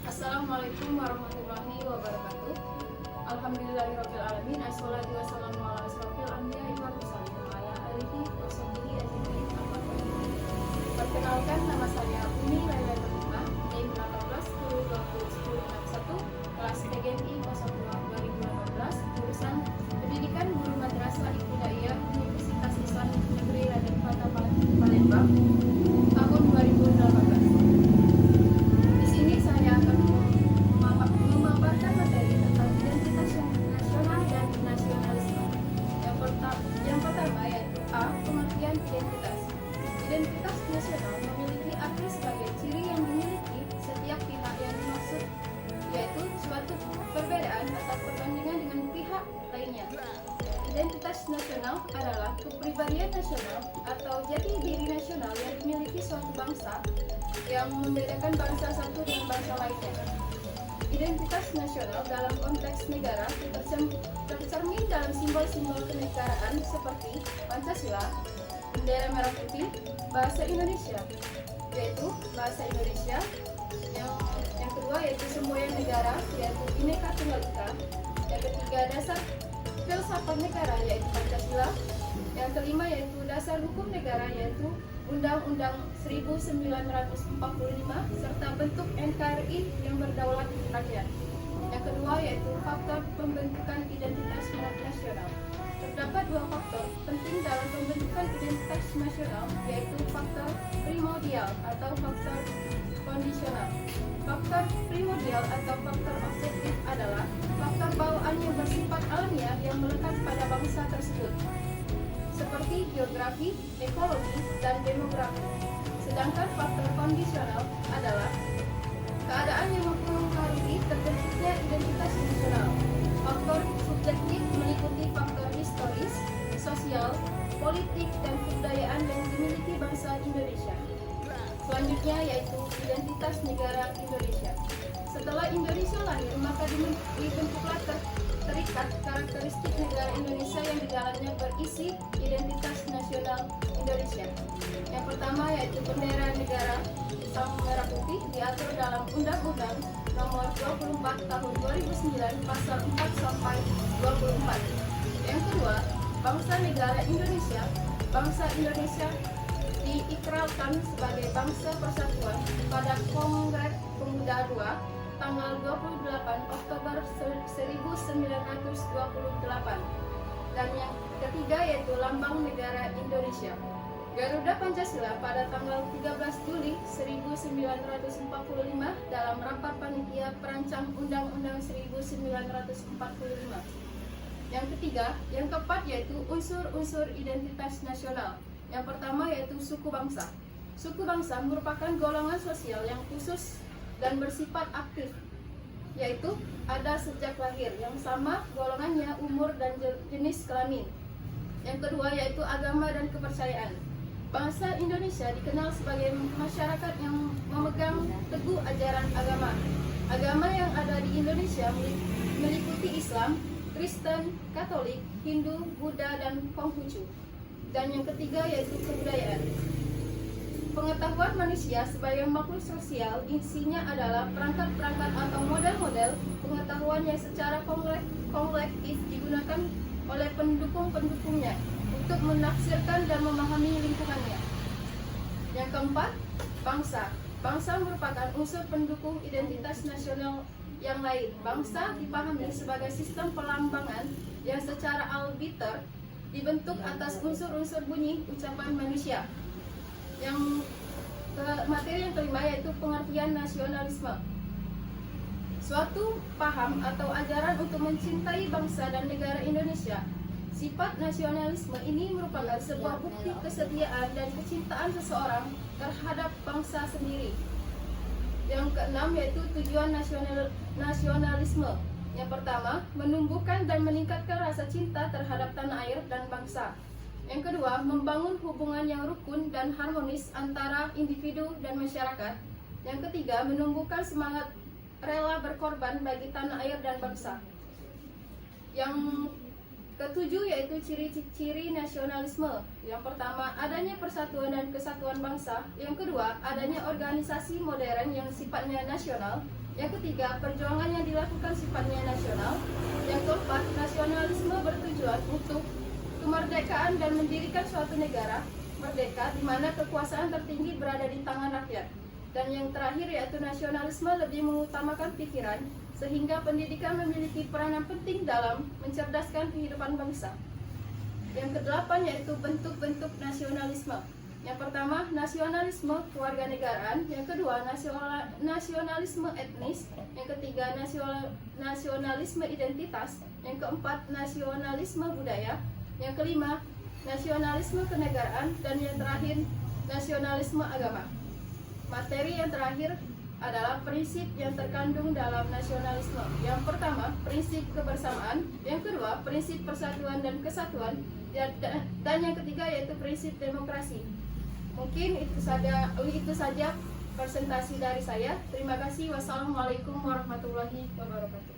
Assalamualaikum warahmatullahi wabarakatuh. Alhamdulillahirrabbilalamin. Assalatu wassalamu ala asrofil anbiya'i wal mursalin wa ala alihi wa sahbihi ajma'in. Amma ba'du. Perkenalkan, nama saya Umi Laila Terbuka, NIM 1810201061, kelas PGMI 02 2018, jurusan Pendidikan Guru Madrasah Ibtidaiyah Universitas Islam Negeri Raden Fatah Palembang, tahun 2018. Di sini saya akan memaparkan materi tentang identitas nasional dan nasionalisme. Yang pertama yaitu A. Pengertian identitas. Identitas nasional memiliki arti sebagai ciri yang dimiliki setiap pihak yang dimaksud, yaitu suatu perbedaan atau perbandingan dengan pihak lainnya. Identitas nasional adalah kepribadian nasional atau jati diri nasional yang dimiliki suatu bangsa yang membedakan bangsa satu dengan bangsa lainnya. Identitas nasional dalam konteks negara tercermin dalam simbol-simbol kenegaraan seperti Pancasila, bendera merah putih, bahasa Indonesia, yaitu bahasa Indonesia. Yang kedua yaitu semboyan negara, yaitu Bhinneka Tunggal Ika. Yang ketiga dasar filsafat negara, yaitu Pancasila. Yang kelima yaitu dasar hukum negara, yaitu Undang-Undang 1945 serta bentuk NKRI yang berdaulat rakyat. Yang kedua yaitu faktor pembentukan identitas nasional. Terdapat dua faktor penting dalam pembentukan identitas nasional, yaitu faktor primordial atau faktor kondisional. Faktor primordial atau faktor objektif adalah faktor bawaan yang bersifat alamiah yang melekat pada bangsa tersebut, seperti geografi, ekologi, dan demografi. Sedangkan faktor kondisional adalah keadaan yang mempengaruhi terbentuknya identitas nasional. Faktor subjektif meliputi faktor historis, sosial, politik, dan kebudayaan yang dimiliki bangsa Indonesia. Selanjutnya yaitu identitas negara Indonesia. Setelah Indonesia lahir, maka dibentuklah terikat karakteristik negara Indonesia yang di dalamnya berisi identitas nasional Indonesia. Yang pertama yaitu bendera negara sang merah putih diatur dalam Undang-Undang Nomor 24 Tahun 2009 Pasal 4 sampai 24. Yang kedua, bangsa negara Indonesia. Bangsa Indonesia diikrarkan sebagai bangsa persatuan pada Kongres Pemuda II tanggal 28 Oktober 1928. Dan yang ketiga yaitu lambang negara Indonesia, Garuda Pancasila pada tanggal 13 Juli 1945 dalam rapat panitia perancang Undang-Undang 1945. Yang keempat yaitu unsur-unsur identitas nasional. Yang pertama yaitu suku bangsa. Suku bangsa merupakan golongan sosial yang khusus dan bersifat aktif, yaitu ada sejak lahir, yang sama golongannya, umur, dan jenis kelamin. Yang kedua yaitu agama dan kepercayaan. Bangsa Indonesia dikenal sebagai masyarakat yang memegang teguh ajaran agama. Agama yang ada di Indonesia meliputi Islam, Kristen, Katolik, Hindu, Buddha, dan Konghucu. Dan yang ketiga yaitu kebudayaan. Pengetahuan manusia sebagai makhluk sosial isinya adalah perangkat-perangkat atau model-model pengetahuan yang secara kolektif digunakan oleh pendukung-pendukungnya untuk menafsirkan dan memahami lingkungannya. Yang keempat, bangsa. Bangsa merupakan unsur pendukung identitas nasional yang lain. Bangsa dipahami sebagai sistem pelambangan yang secara arbiter dibentuk atas unsur-unsur bunyi ucapan manusia. Materi yang kelima yaitu pengertian nasionalisme. Suatu paham atau ajaran untuk mencintai bangsa dan negara Indonesia. Sifat nasionalisme ini merupakan sebuah bukti kesetiaan dan kecintaan seseorang terhadap bangsa sendiri. Yang keenam yaitu tujuan nasionalisme. Yang pertama, menumbuhkan dan meningkatkan rasa cinta terhadap tanah air dan bangsa. Yang kedua, membangun hubungan yang rukun dan harmonis antara individu dan masyarakat. Yang ketiga, menumbuhkan semangat rela berkorban bagi tanah air dan bangsa. Yang ketujuh yaitu ciri-ciri nasionalisme. Yang pertama, adanya persatuan dan kesatuan bangsa. Yang kedua, adanya organisasi modern yang sifatnya nasional. Yang ketiga, perjuangan yang dilakukan sifatnya nasional. Yang keempat, nasionalisme bertujuan untuk kemerdekaan dan mendirikan suatu negara merdeka di mana kekuasaan tertinggi berada di tangan rakyat. Dan yang terakhir yaitu nasionalisme lebih mengutamakan pikiran, sehingga pendidikan memiliki peranan penting dalam mencerdaskan kehidupan bangsa. Yang kedelapan yaitu bentuk-bentuk nasionalisme. Yang pertama, nasionalisme kewarganegaraan. Yang kedua, nasionalisme etnis. Yang ketiga, nasionalisme identitas. Yang keempat, nasionalisme budaya. Yang kelima, nasionalisme kenegaraan. Dan yang terakhir, nasionalisme agama. Materi yang terakhir adalah prinsip yang terkandung dalam nasionalisme. Yang pertama, prinsip kebersamaan. Yang kedua, prinsip persatuan dan kesatuan. Dan yang ketiga yaitu prinsip demokrasi. Mungkin itu saja presentasi dari saya. Terima kasih. Wassalamualaikum warahmatullahi wabarakatuh.